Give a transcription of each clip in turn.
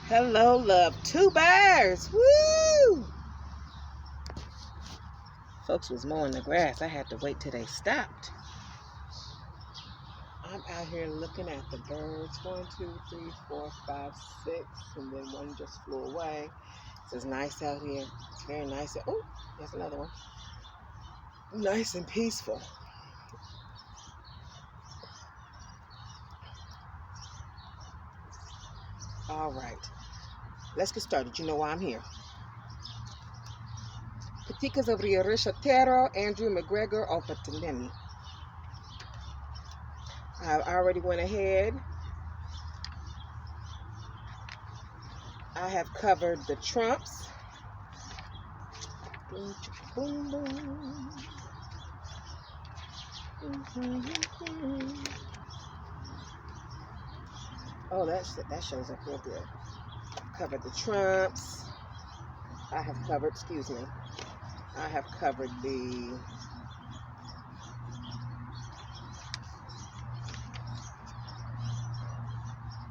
Hello, love tubers. Woo! Folks was mowing the grass. I had to wait till they stopped. I'm out here looking at the birds. 1, 2, 3, 4, 5, 6, and then one just flew away. It's nice out here. It's very nice. Oh, there's another one. Nice and peaceful. All right, let's get started. You know why I'm here. Patikas of Riorisha Tero, Andrew McGregor of Patanemi. I already went ahead. I have covered the trumps. Boom, boom, boom. Oh, that shows up real good. Covered the trumps. I have covered the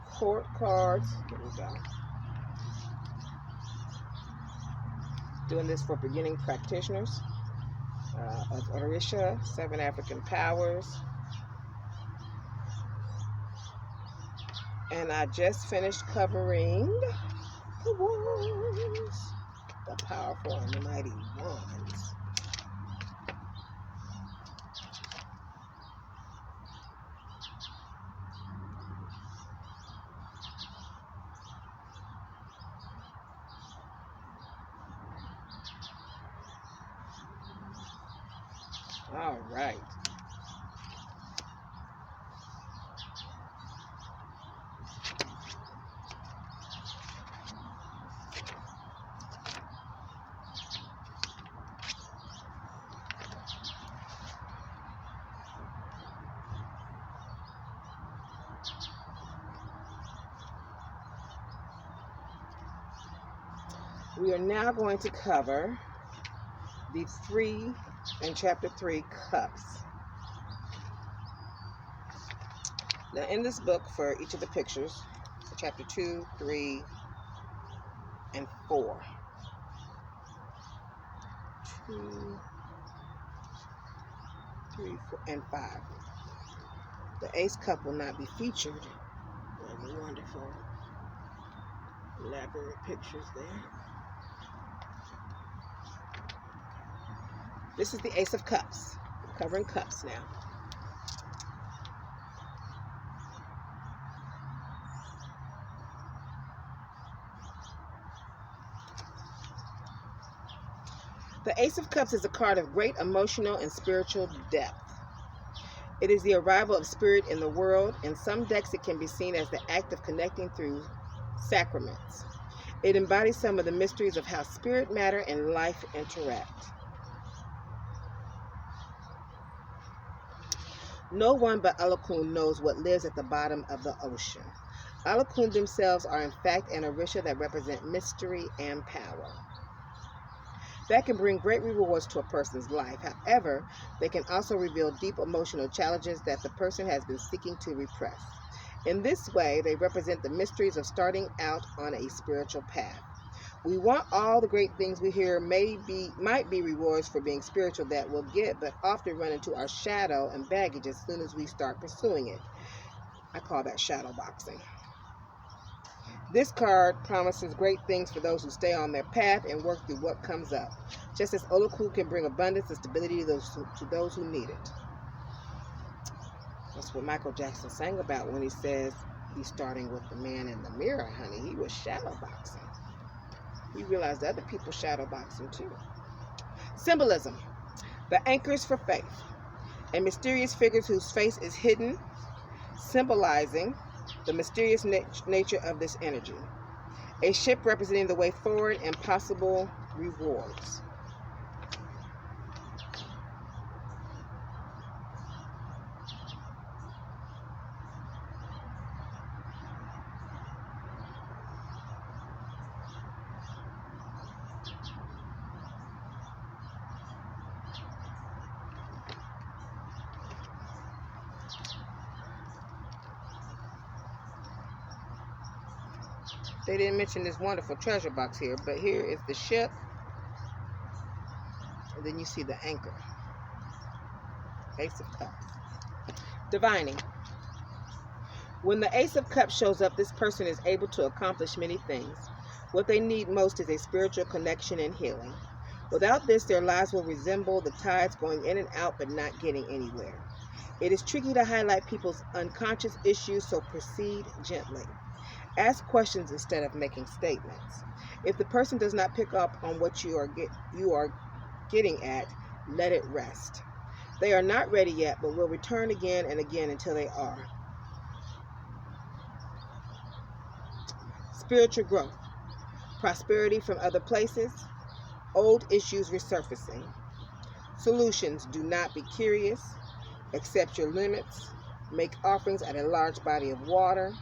court cards. Here we go. Doing this for beginning practitioners of Orisha, 7 African powers. And I just finished covering the wands, the powerful and the mighty wands. All right. We are now going to cover the 3 and chapter 3 cups. Now in this book, for each of the pictures, so chapter 2, 3, and 4. 2, 3, 4, and 5. The ace cup will not be featured. Any wonderful elaborate pictures there. This is the Ace of Cups. I'm covering cups now. The Ace of Cups is a card of great emotional and spiritual depth. It is the arrival of spirit in the world. In some decks, it can be seen as the act of connecting through sacraments. It embodies some of the mysteries of how spirit, matter, and life interact. No one but Olokun knows what lives at the bottom of the ocean. Olokun themselves are in fact an Orisha that represent mystery and power. That can bring great rewards to a person's life. However, they can also reveal deep emotional challenges that the person has been seeking to repress. In this way, they represent the mysteries of starting out on a spiritual path. We want all the great things we hear might be rewards for being spiritual that we'll get, but often run into our shadow and baggage as soon as we start pursuing it. I call that shadow boxing. This card promises great things for those who stay on their path and work through what comes up, just as Olokun can bring abundance and stability to those who need it. That's what Michael Jackson sang about when he says he's starting with the man in the mirror, honey. He was shadow boxing. He realized other people shadow boxing too. Symbolism. The anchors for faith. A mysterious figure whose face is hidden, symbolizing the mysterious nature of this energy. A ship representing the way forward and possible rewards. They didn't mention this wonderful treasure box here, but here is the ship. And then you see the anchor. Ace of Cups. Divining. When the Ace of Cups shows up, this person is able to accomplish many things. What they need most is a spiritual connection and healing. Without this, their lives will resemble the tides going in and out but not getting anywhere. It is tricky to highlight people's unconscious issues, so proceed gently. Ask questions instead of making statements. If the person does not pick up on what you are getting at, let it rest. They are not ready yet, but will return again and again until they are. Spiritual growth. Prosperity from other places. Old issues resurfacing. Solutions. Do not be curious. Accept your limits. Make offerings at a large body of water.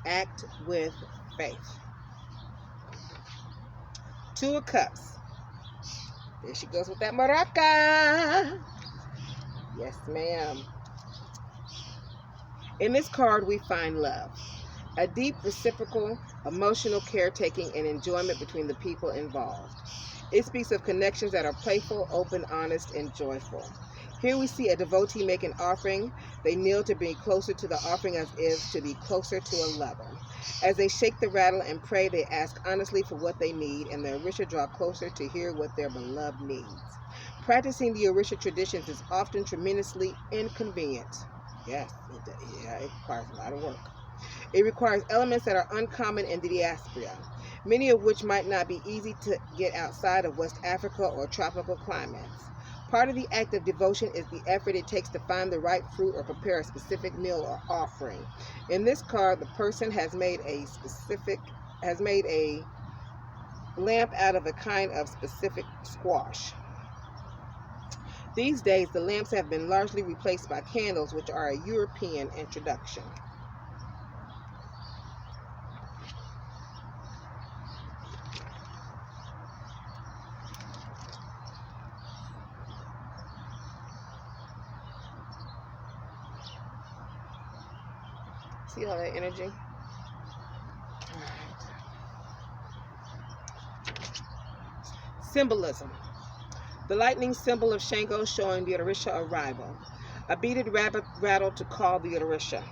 Act with faith. Two of Cups. There she goes with that maraca. Yes, ma'am. In this card, we find love. A deep, reciprocal, emotional caretaking and enjoyment between the people involved. It speaks of connections that are playful, open, honest, and joyful. Here we see a devotee make an offering. They kneel to be closer to the offering as if to be closer to a lover. As they shake the rattle and pray, they ask honestly for what they need, and the Orisha draw closer to hear what their beloved needs. Practicing the Orisha traditions is often tremendously inconvenient. Yes, it requires a lot of work. It requires elements that are uncommon in the diaspora, many of which might not be easy to get outside of West Africa or tropical climates. Part of the act of devotion is the effort it takes to find the right fruit or prepare a specific meal or offering. In this card, the person has made a lamp out of a kind of specific squash. These days, the lamps have been largely replaced by candles, which are a European introduction. See all that energy? All right. Symbolism. The lightning symbol of Shango showing the Orisha arrival. A beaded rabbit rattle to call the Orisha.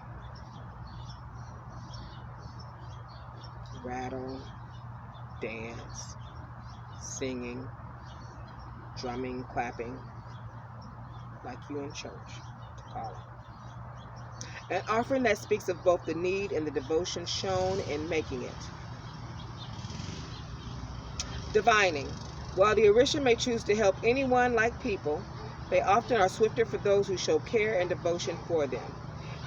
Rattle, dance, singing, drumming, clapping, like you in church, to call it. An offering that speaks of both the need and the devotion shown in making it. Divining. While the Orisha may choose to help anyone like people, they often are swifter for those who show care and devotion for them.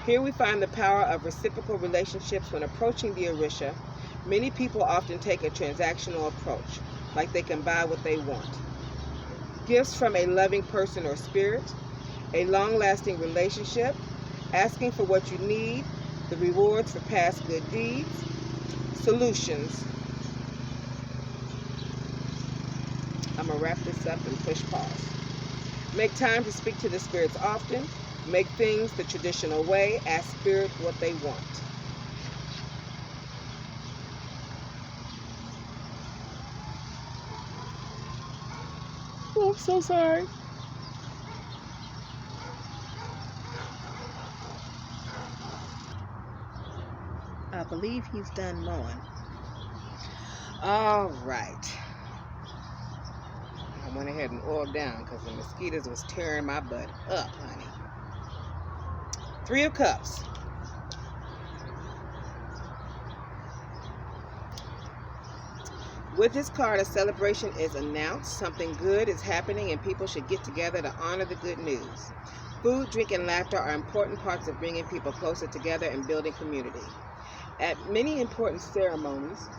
Here we find the power of reciprocal relationships when approaching the Orisha. Many people often take a transactional approach, like they can buy what they want. Gifts from a loving person or spirit, a long-lasting relationship, asking for what you need, the rewards for past good deeds, solutions. I'm going to wrap this up and push pause. Make time to speak to the spirits often. Make things the traditional way. Ask spirit what they want. Oh, I'm so sorry. I believe he's done mowing. All right. I went ahead and oiled down because the mosquitoes was tearing my butt up, honey. Three of Cups. With this card, a celebration is announced. Something good is happening and people should get together to honor the good news. Food, drink, and laughter are important parts of bringing people closer together and building community. At many important ceremonies,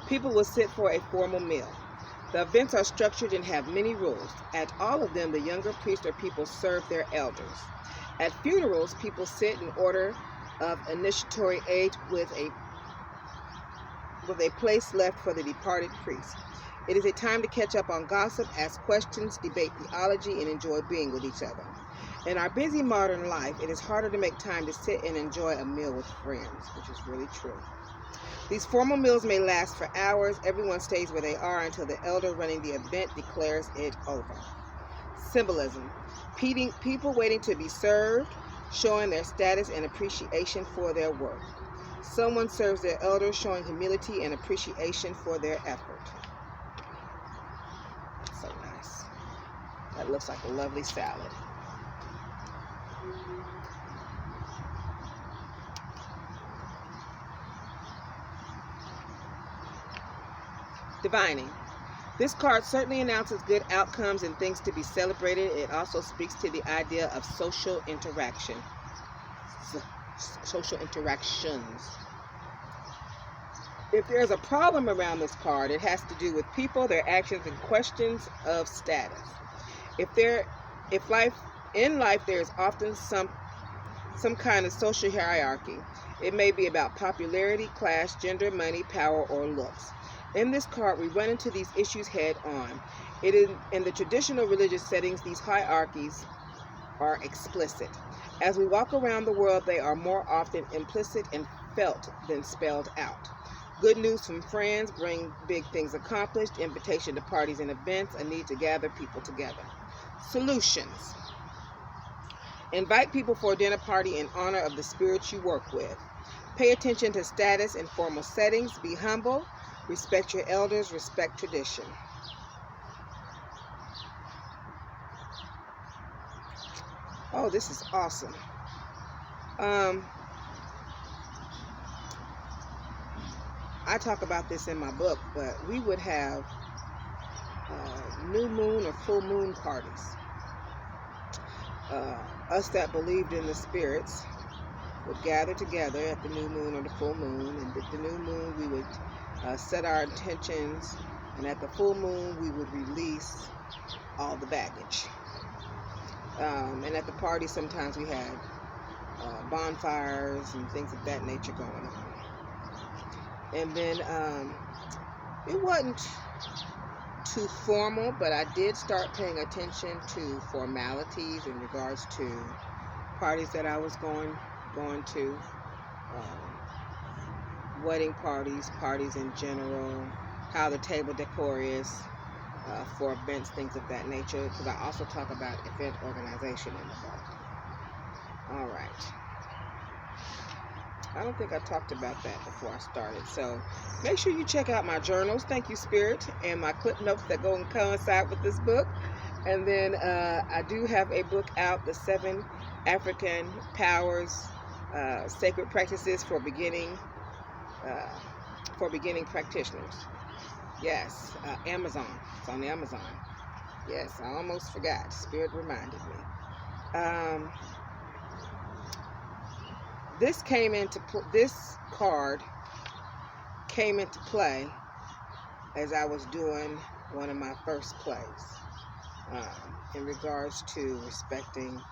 people will sit for a formal meal. The events are structured and have many rules. At all of them, the younger priests or people serve their elders. At funerals, people sit in order of initiatory age with a place left for the departed priest. It is a time to catch up on gossip, ask questions, debate theology, and enjoy being with each other. In our busy modern life, it is harder to make time to sit and enjoy a meal with friends, which is really true. These formal meals may last for hours. Everyone stays where they are until the elder running the event declares it over. Symbolism. People waiting to be served, showing their status and appreciation for their work. Someone serves their elder, showing humility and appreciation for their effort. So nice. That looks like a lovely salad. Divining. This card certainly announces good outcomes and things to be celebrated. It also speaks to the idea of social interaction. Social interactions. If there's a problem around this card, it has to do with people, their actions, and questions of status. In life there is often some kind of social hierarchy. It may be about popularity, class, gender, money, power, or looks. In this card, we run into these issues head on. In the traditional religious settings, these hierarchies are explicit. As we walk around the world, they are more often implicit and felt than spelled out. Good news from friends, bring big things accomplished, invitation to parties and events, a need to gather people together. Solutions. Invite people for a dinner party in honor of the spirit you work with. Pay attention to status in formal settings. Be humble. Respect your elders. Respect tradition. Oh, this is awesome. I talk about this in my book, but we would have new moon or full moon parties. Us that believed in the spirits would gather together at the new moon or the full moon, and at the new moon we would set our intentions, and at the full moon we would release all the baggage. And at the party sometimes we had bonfires and things of that nature going on. And then it wasn't too formal, but I did start paying attention to formalities in regards to parties that I was going to, wedding parties in general, how the table decor is for events, things of that nature, because I also talk about event organization in the book. All right. I don't think I talked about that before I started. So make sure you check out my journals, Thank You Spirit, and my clip notes that go and coincide with this book. And then I do have a book out, The 7 African Powers, Sacred Practices for beginning practitioners. Yes, Amazon. It's on Amazon. Yes, I almost forgot. Spirit reminded me. This card came into play as I was doing one of my first plays in regards to respecting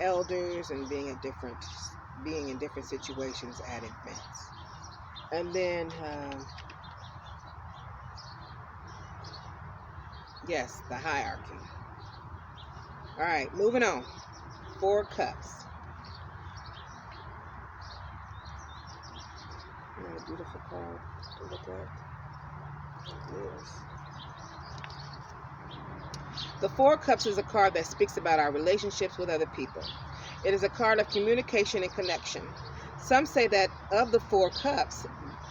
elders and being in different situations at events. And then yes, the hierarchy. All right, moving on. 4 Cups. Isn't that a beautiful card to look at? It is. The 4 Cups is a card that speaks about our relationships with other people. It is a card of communication and connection. Some say that of the 4 cups,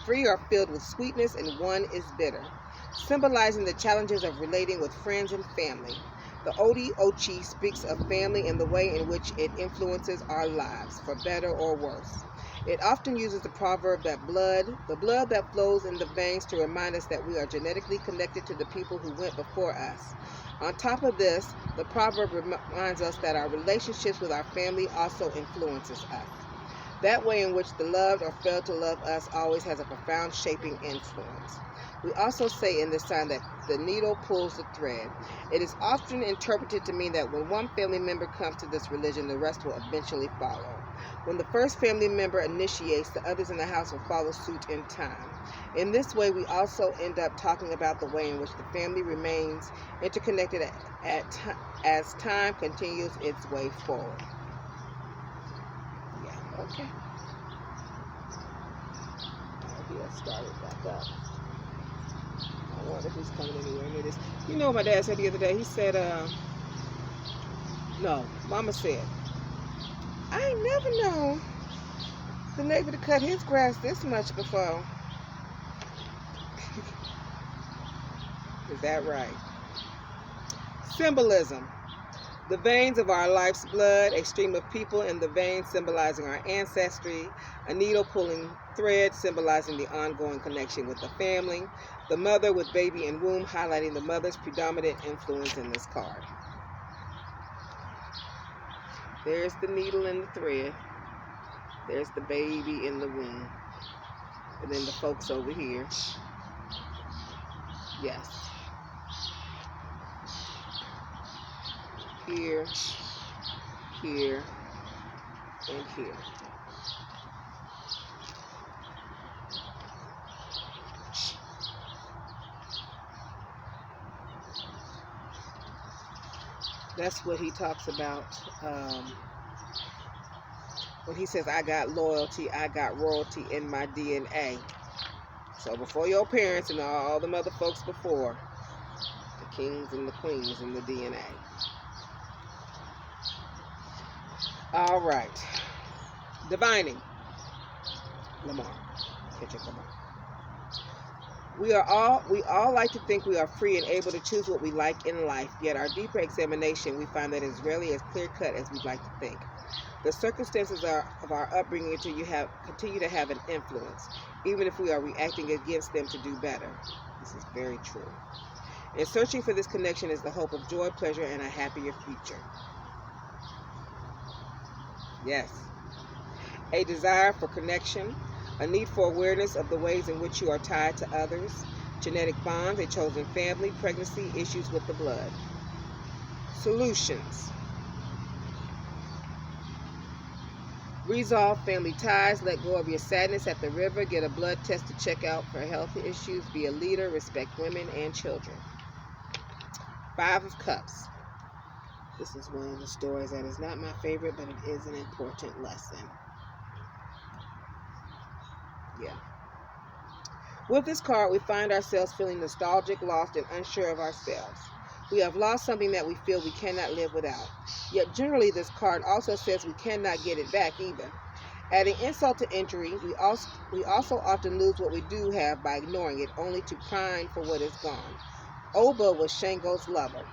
3 are filled with sweetness and 1 is bitter, symbolizing the challenges of relating with friends and family. The Odi Ochi speaks of family and the way in which it influences our lives, for better or worse. It often uses the proverb that the blood that flows in the veins, to remind us that we are genetically connected to the people who went before us. On top of this, the proverb reminds us that our relationships with our family also influences us. That way in which the loved or failed to love us always has a profound shaping influence. We also say in this sign that the needle pulls the thread. It is often interpreted to mean that when one family member comes to this religion, the rest will eventually follow. When the first family member initiates, the others in the house will follow suit in time. In this way, we also end up talking about the way in which the family remains interconnected as time continues its way forward. Yeah, okay. He has started back up. I wonder if he's coming anywhere near this. You know what my dad said the other day? He said, no, Mama said, I ain't never known the neighbor to cut his grass this much before. Is that right? Symbolism. The veins of our life's blood, a stream of people in the veins symbolizing our ancestry, a needle pulling thread symbolizing the ongoing connection with the family, the mother with baby in womb highlighting the mother's predominant influence in this card. There's the needle and the thread. There's the baby in the womb. And then the folks over here. Yes. Here, here, and here. That's what he talks about when he says, I got loyalty, I got royalty in my DNA. So before your parents and all the other folks before, the kings and the queens in the DNA. All right. Divining. Lamar. Kendrick Lamar. We all like to think we are free and able to choose what we like in life, yet our deeper examination, we find that it's rarely as clear-cut as we'd like to think. The circumstances of our upbringing continue to have an influence, even if we are reacting against them to do better. This is very true. And searching for this connection is the hope of joy, pleasure, and a happier future. Yes. A desire for connection, a need for awareness of the ways in which you are tied to others, genetic bonds, a chosen family, pregnancy, issues with the blood. Solutions. Resolve family ties, let go of your sadness at the river, get a blood test to check out for health issues, be a leader, respect women and children. 5 of Cups. This is one of the stories that is not my favorite, but it is an important lesson. Yeah. With this card, we find ourselves feeling nostalgic, lost, and unsure of ourselves. We have lost something that we feel we cannot live without. Yet generally, this card also says we cannot get it back either. Adding insult to injury, we also often lose what we do have by ignoring it, only to pine for what is gone. Oba was Shango's lover.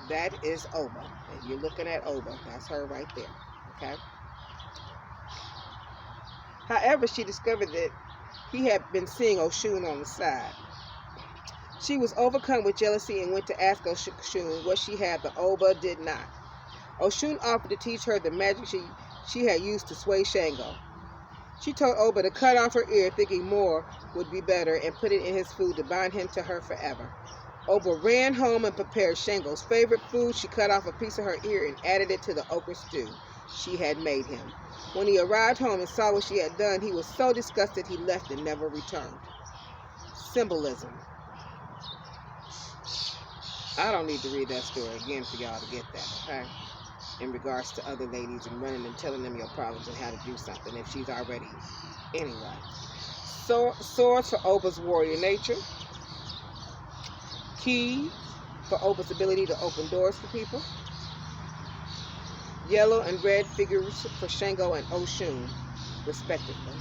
That is Oba. If you're looking at Oba, that's her right there. Okay? However, she discovered that he had been seeing Oshun on the side. She was overcome with jealousy and went to ask Oshun what she had that Oba did not. Oshun offered to teach her the magic she had used to sway Shango. She told Oba to cut off her ear, thinking more would be better, and put it in his food to bind him to her forever. Oba ran home and prepared Shango's favorite food. She cut off a piece of her ear and added it to the okra stew she had made him. When he arrived home and saw what she had done, he was so disgusted he left and never returned. Symbolism. I don't need to read that story again for y'all to get that, okay? In regards to other ladies and running and telling them your problems and how to do something if she's already... Anyway. Swords for Oba's warrior nature. Key for Oba's ability to open doors for people. Yellow and red figures for Shango and Oshun, respectively.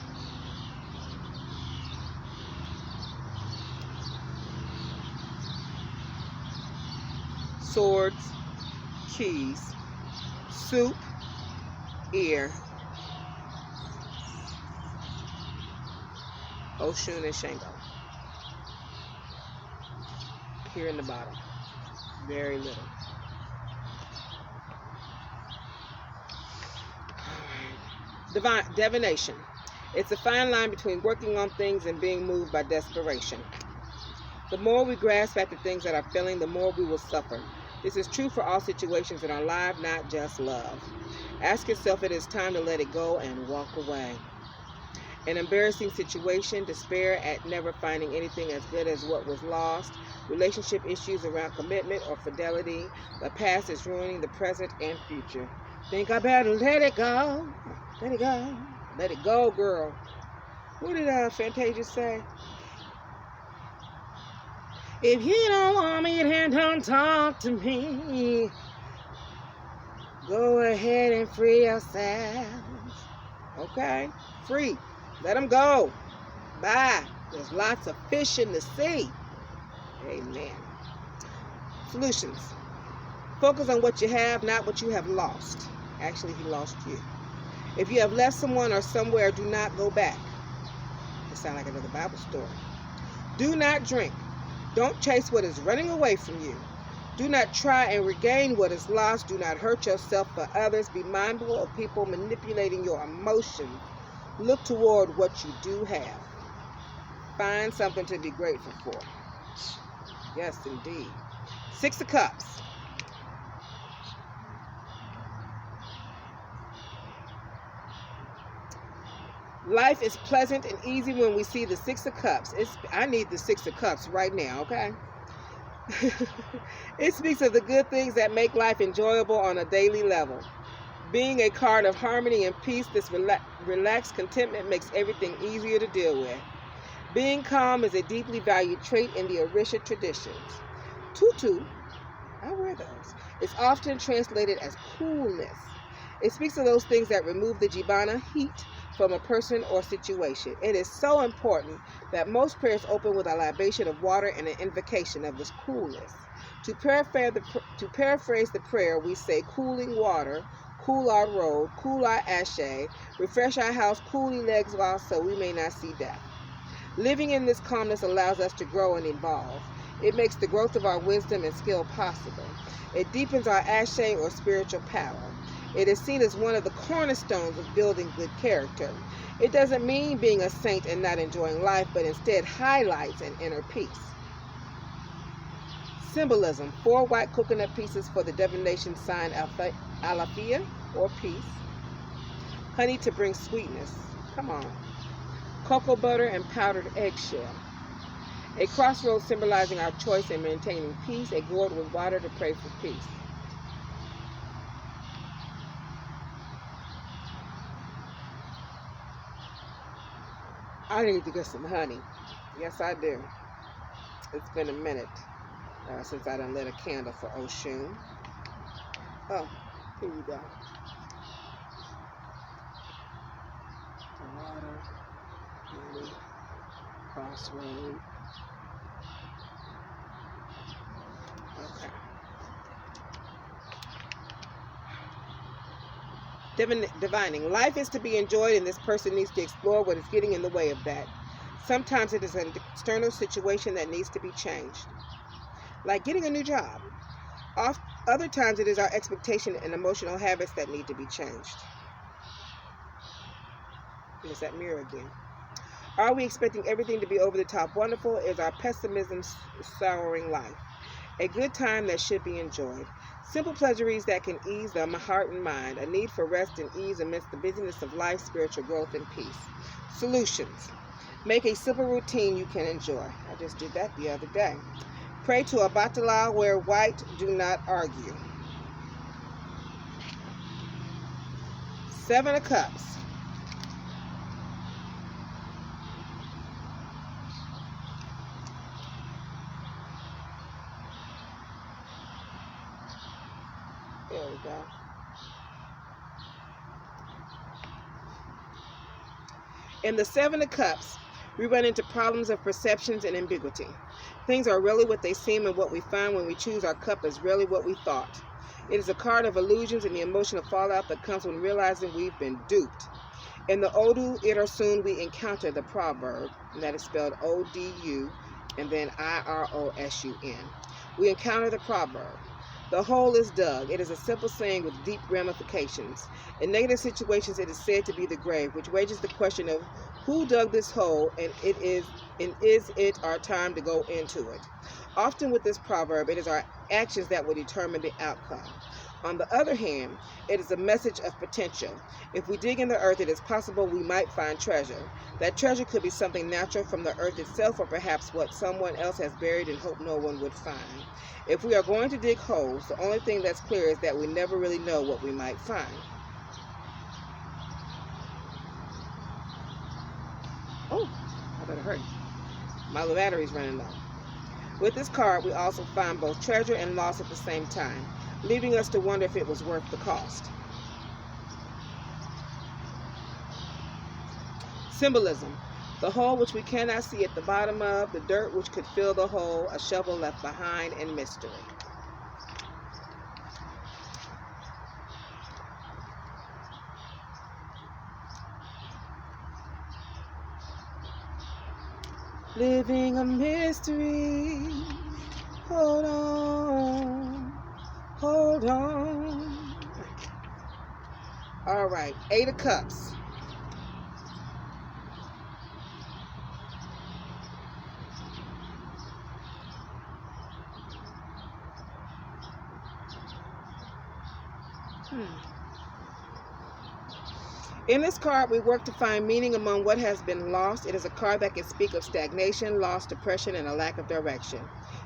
Swords, keys, soup, ear, Oshun and Shango. Here in the bottom. Very little. Divination. It's a fine line between working on things and being moved by desperation. The more we grasp at the things that are failing, the more we will suffer. This is true for all situations in our life, not just love. Ask yourself if it is time to let it go and walk away. An embarrassing situation, despair at never finding anything as good as what was lost, relationship issues around commitment or fidelity. The past is ruining the present and future. Think I better let it go. Let it go. Let it go, girl. What did Fantasia say? If you don't want me, then don't talk to me. Go ahead and free yourself. Okay? Free. Let them go. Bye. There's lots of fish in the sea. Amen. Solutions. Focus on what you have, not what you have lost. Actually, he lost you. If you have left someone or somewhere, do not go back. It sounds like another Bible story. Do not drink. Don't chase what is running away from you. Do not try and regain what is lost. Do not hurt yourself for others. Be mindful of people manipulating your emotions. Look toward what you do have. Find something to be grateful for. Yes, indeed. 6 of Cups. Life is pleasant and easy when we see the 6 of Cups. I need the 6 of Cups right now, okay? It speaks of the good things that make life enjoyable on a daily level. Being a card of harmony and peace, this relaxed contentment makes everything easier to deal with. Being calm is a deeply valued trait in the Orisha traditions. Tutu, I wear those, is often translated as coolness. It speaks of those things that remove the jivana heat from a person or situation. It is so important that most prayers open with a libation of water and an invocation of this coolness. To paraphrase the prayer, we say, cooling water, cool our road, cool our ashe, refresh our house, cool the legs while so we may not see death. Living in this calmness allows us to grow and evolve. It makes the growth of our wisdom and skill possible. It deepens our ashe or spiritual power. It is seen as one of the cornerstones of building good character. It doesn't mean being a saint and not enjoying life, but instead highlights an inner peace. Symbolism: 4 white coconut pieces for the divination sign Alafia, or peace. Honey to bring sweetness. Come on. Cocoa butter and powdered eggshell. A crossroads symbolizing our choice in maintaining peace. A gourd with water to pray for peace. I need to get some honey. Yes, I do. It's been a minute since I done lit a candle for Oshun. Oh, here you go. Water, honey, crossroad. Okay. Divining. Life is to be enjoyed, and this person needs to explore what is getting in the way of that. Sometimes it is an external situation that needs to be changed, like getting a new job. Other times it is our expectation and emotional habits that need to be changed. There's that mirror again. Are we expecting everything to be over the top wonderful? Is our pessimism souring life? A good time that should be enjoyed. Simple pleasures that can ease the heart and mind. A need for rest and ease amidst the busyness of life, spiritual growth, and peace. Solutions. Make a simple routine you can enjoy. I just did that the other day. Pray to Obatala, wear white, do not argue. 7 of Cups. There we go. In the 7 of Cups, we run into problems of perceptions and ambiguity. Things are really what they seem, and what we find when we choose our cup is really what we thought. It is a card of illusions and the emotional fallout that comes when realizing we've been duped. In the Odu Irasun, we encounter the proverb, and that is spelled O-D-U and then I-R-O-S-U-N. We encounter the proverb. The hole is dug. It is a simple saying with deep ramifications. In negative situations, it is said to be the grave, which raises the question of who dug this hole, and is it our time to go into it? Often with this proverb, it is our actions that will determine the outcome. On the other hand, it is a message of potential. If we dig in the earth, it is possible we might find treasure. That treasure could be something natural from the earth itself, or perhaps what someone else has buried and hoped no one would find. If we are going to dig holes, the only thing that's clear is that we never really know what we might find. Oh, I better hurry. My battery's running low. With this card, we also find both treasure and loss at the same time, leaving us to wonder if it was worth the cost. Symbolism. The hole which we cannot see at the bottom of, the dirt which could fill the hole, a shovel left behind, and mystery. Living a mystery. Hold on. Hold on. All right. 8 of Cups. In this card, we work to find meaning among what has been lost. It is a card that can speak of stagnation, loss, depression, and a lack of direction.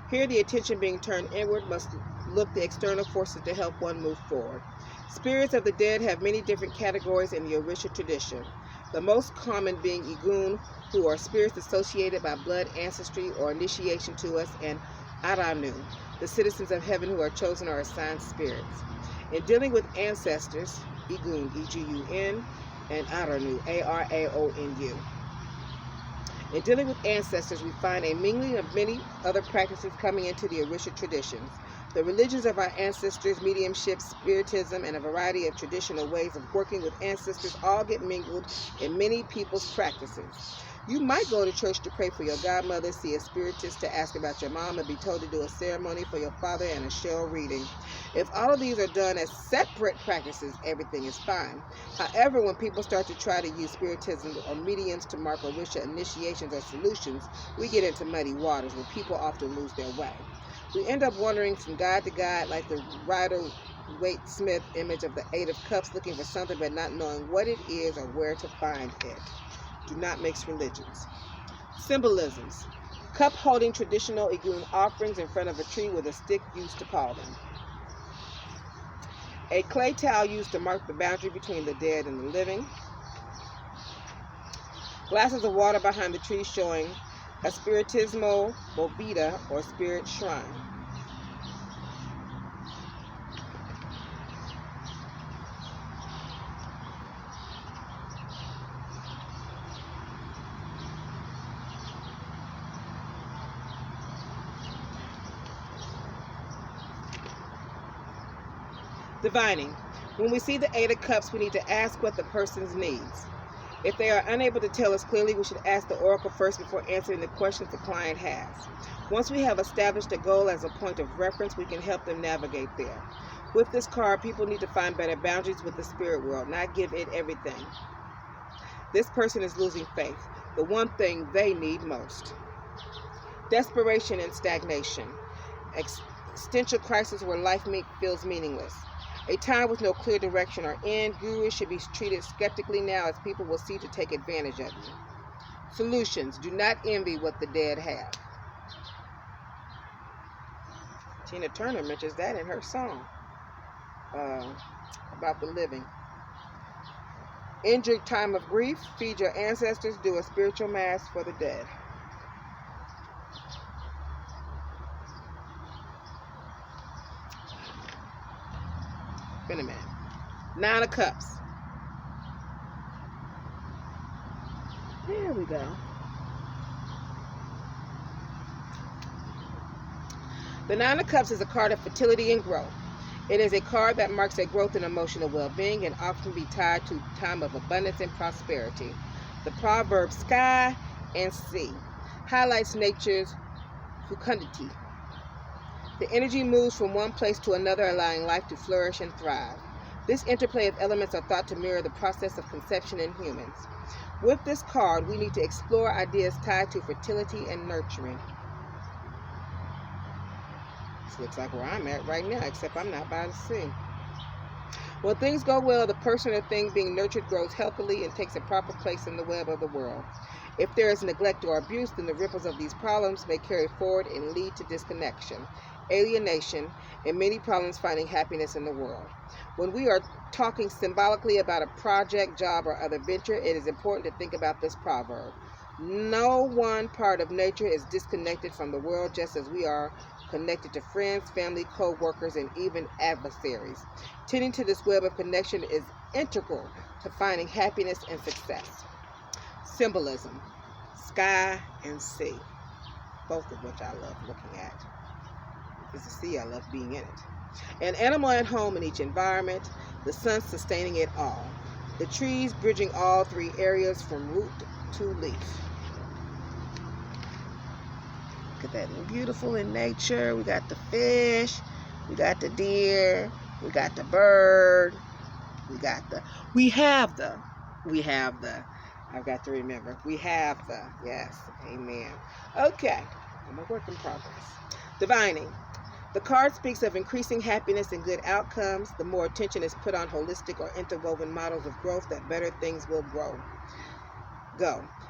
Here, the attention being turned inward must look to external forces to help one move forward. Spirits of the dead have many different categories in the Orisha tradition, the most common being Igun, who are spirits associated by blood ancestry or initiation to us, and Aranu, the citizens of heaven who are chosen or assigned spirits. In dealing with ancestors, Igun, E-G-U-N, and Aranu, A-R-A-O-N-U. In dealing with ancestors, we find a mingling of many other practices coming into the Orisha traditions. The religions of our ancestors, mediumship, spiritism, and a variety of traditional ways of working with ancestors all get mingled in many people's practices. You might go to church to pray for your godmother, see a spiritist to ask about your mom, and be told to do a ceremony for your father and a shell reading. If all of these are done as separate practices, everything is fine. However, when people start to try to use spiritism or mediums to mark Orisha initiations or solutions, we get into muddy waters where people often lose their way. We end up wandering from God to God like the Rider-Waite Smith image of the 8 of Cups, looking for something but not knowing what it is or where to find it. Do not mix religions. Symbolisms. Cup holding traditional Igun offerings in front of a tree with a stick used to call them. A clay towel used to mark the boundary between the dead and the living. Glasses of water behind the tree showing a spiritismo movida or spirit shrine. Divining. When we see the 8 of Cups, we need to ask what the person's needs. If they are unable to tell us clearly, we should ask the oracle first before answering the questions the client has. Once we have established a goal as a point of reference, we can help them navigate there. With this card, people need to find better boundaries with the spirit world, not give it everything. This person is losing faith, the one thing they need most. Desperation and stagnation. Existential crisis where life feels meaningless. A time with no clear direction or end. Gurus should be treated skeptically now, as people will seek to take advantage of you. Solutions. Do not envy what the dead have. Tina Turner mentions that in her song about the living. End your time of grief. Feed your ancestors. Do a spiritual mass for the dead. Wait a minute. 9 of Cups. There we go. The 9 of Cups is a card of fertility and growth. It is a card that marks a growth in emotional well-being and often be tied to a time of abundance and prosperity. The proverb sky and sea highlights nature's fecundity. The energy moves from one place to another, allowing life to flourish and thrive. This interplay of elements are thought to mirror the process of conception in humans. With this card, we need to explore ideas tied to fertility and nurturing. This looks like where I'm at right now, except I'm not by the sea. When things go well, the person or thing being nurtured grows healthily and takes a proper place in the web of the world. If there is neglect or abuse, then the ripples of these problems may carry forward and lead to disconnection, alienation, and many problems finding happiness in the world. When we are talking symbolically about a project, job, or other venture, it is important to think about this proverb. No one part of nature is disconnected from the world, just as we are connected to friends, family, co-workers, and even adversaries. Tending to this web of connection is integral to finding happiness and success. Symbolism, sky and sea, both of which I love looking at. If it's a sea, I love being in it. An animal at home in each environment, the sun sustaining it all. The trees bridging all three areas from root to leaf. Look at that, beautiful in nature. We got the fish, we got the deer, we got the bird, we have the, I've got to remember, yes, amen. Okay, I'm a work in progress. Divining. The card speaks of increasing happiness and good outcomes. The more attention is put on holistic or interwoven models of growth, that better things will go.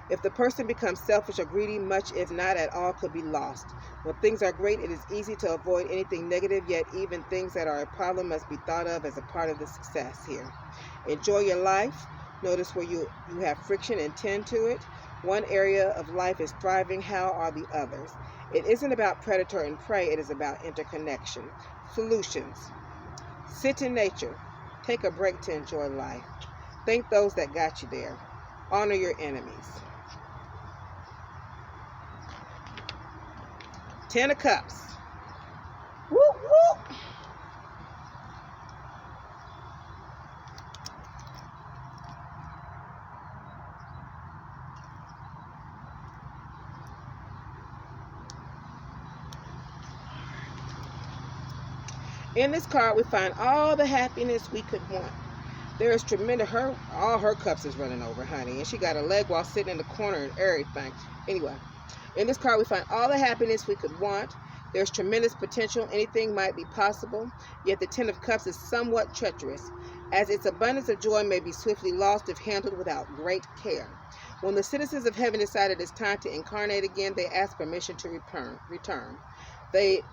If the person becomes selfish or greedy, much, if not at all, could be lost. When things are great, it is easy to avoid anything negative, yet even things that are a problem must be thought of as a part of the success here. Enjoy your life. Notice where you have friction and tend to it. One area of life is thriving. How are the others? It isn't about predator and prey. It is about interconnection. Solutions. Sit in nature. Take a break to enjoy life. Thank those that got you there. Honor your enemies. 10 of Cups. Woo, woo. In this card, we find all the happiness we could want. There is tremendous, all her cups is running over, honey. And she got a leg while sitting in the corner and everything. Anyway, in this card, we find all the happiness we could want. There's tremendous potential. Anything might be possible. Yet the 10 of Cups is somewhat treacherous, as its abundance of joy may be swiftly lost if handled without great care. When the citizens of heaven decided it's time to incarnate again, they asked permission to return. They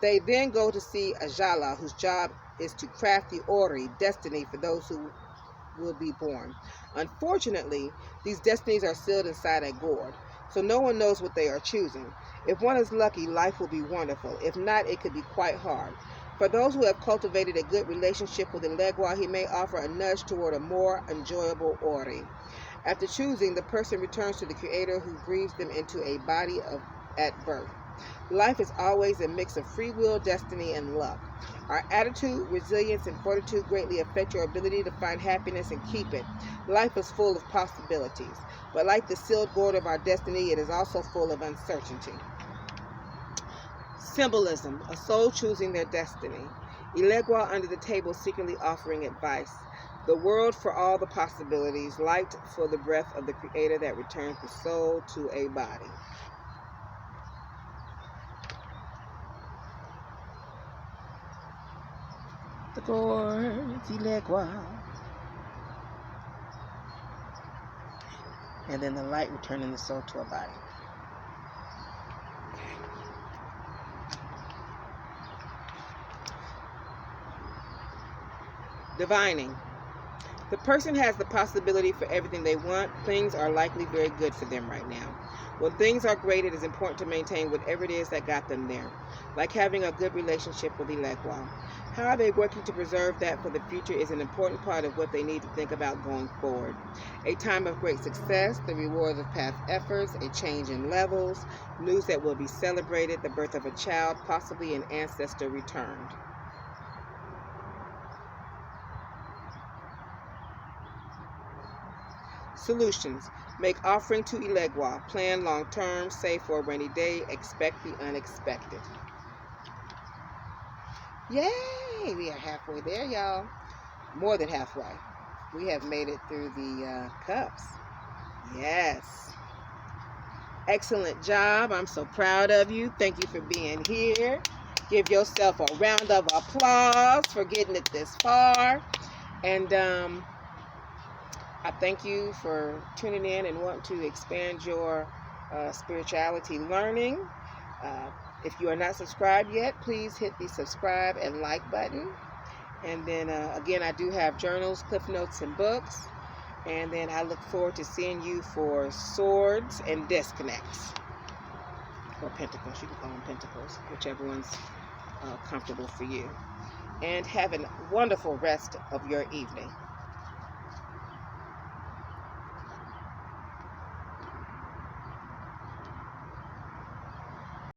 then go to see Ajala, whose job is to craft the Ori, destiny for those who will be born. Unfortunately, these destinies are sealed inside a gourd, so no one knows what they are choosing. If one is lucky, life will be wonderful. If not, it could be quite hard. For those who have cultivated a good relationship with Elegua, he may offer a nudge toward a more enjoyable Ori. After choosing, the person returns to the Creator, who breathes them into a body at birth. Life is always a mix of free will, destiny, and luck. Our attitude, resilience, and fortitude greatly affect your ability to find happiness and keep it. Life is full of possibilities, but like the sealed gourd of our destiny, it is also full of uncertainty. Symbolism, a soul choosing their destiny. Elegua under the table secretly offering advice. The world for all the possibilities, light for the breath of the Creator that returns the soul to a body. The gourd, Elegua. And then the light returning the soul to a body. Divining. The person has the possibility for everything they want. Things are likely very good for them right now. When things are great, it is important to maintain whatever it is that got them there, like having a good relationship with Elegua. How are they working to preserve that for the future is an important part of what they need to think about going forward. A time of great success, the rewards of past efforts, a change in levels, news that will be celebrated, the birth of a child, possibly an ancestor returned. Solutions. Make offering to Elegua. Plan long term. Save for a rainy day. Expect the unexpected. Yay! We are halfway there, y'all. More than halfway. We have made it through the cups. Yes. Excellent job. I'm so proud of you. Thank you for being here. Give yourself a round of applause for getting it this far. And I thank you for tuning in and wanting to expand your spirituality learning. If you are not subscribed yet, please hit the subscribe and like button. And then again, I do have journals, cliff notes, and books. And then I look forward to seeing you for swords and disconnects. Or pentacles. You can call them pentacles, whichever one's comfortable for you. And have a wonderful rest of your evening.